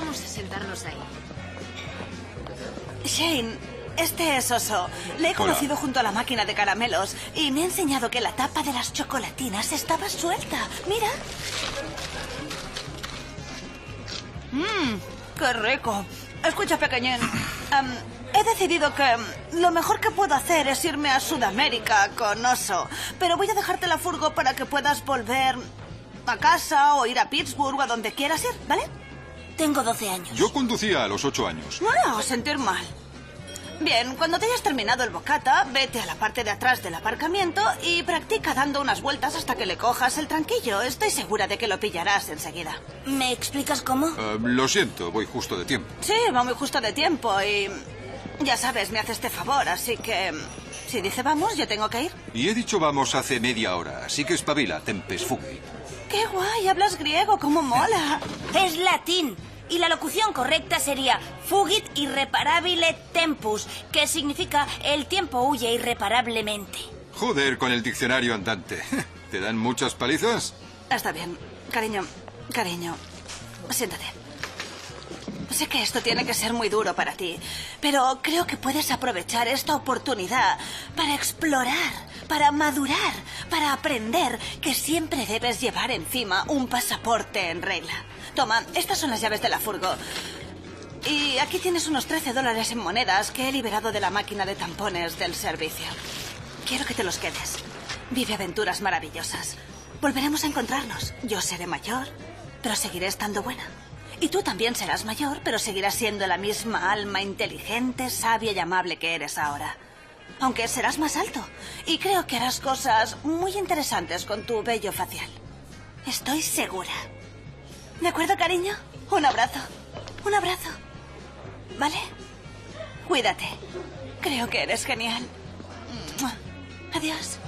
Vamos a sentarnos ahí. Shane, este es Oso. Le he conocido junto a la máquina de caramelos y me ha enseñado que la tapa de las chocolatinas estaba suelta. Mira. ¡Qué rico! Escucha, pequeñín. He decidido que lo mejor que puedo hacer es irme a Sudamérica con Oso. Pero voy a dejarte la furgo para que puedas volver a casa o ir a Pittsburgh o a donde quieras ir, ¿vale? Tengo 12 años. Yo conducía a los 8 años. No me hagas sentir mal. Bien, cuando te hayas terminado el bocata, vete a la parte de atrás del aparcamiento y practica dando unas vueltas hasta que le cojas el tranquillo. Estoy segura de que lo pillarás enseguida. ¿Me explicas cómo? Lo siento, voy justo de tiempo. Sí, va muy justo de tiempo y... ya sabes, me hace este favor, así que... si dice vamos, yo tengo que ir. Y he dicho vamos hace media hora, así que espabila, tempes fugit. ¡Qué guay! Hablas griego, cómo mola. Es latín. Y la locución correcta sería fugit irreparabile tempus, que significa el tiempo huye irreparablemente. Joder, con el diccionario andante. ¿Te dan muchas palizas? Está bien. Cariño, siéntate. Sé que esto tiene que ser muy duro para ti, pero creo que puedes aprovechar esta oportunidad para explorar, para madurar, para aprender que siempre debes llevar encima un pasaporte en regla. Toma, estas son las llaves de la furgo. Y aquí tienes unos $13 en monedas que he liberado de la máquina de tampones del servicio. Quiero que te los quedes. Vive aventuras maravillosas. Volveremos a encontrarnos. Yo seré mayor, pero seguiré estando buena. Y tú también serás mayor, pero seguirás siendo la misma alma inteligente, sabia y amable que eres ahora. Aunque serás más alto. Y creo que harás cosas muy interesantes con tu vello facial. Estoy segura. ¿De acuerdo, cariño? Un abrazo. Un abrazo. ¿Vale? Cuídate. Creo que eres genial. Adiós.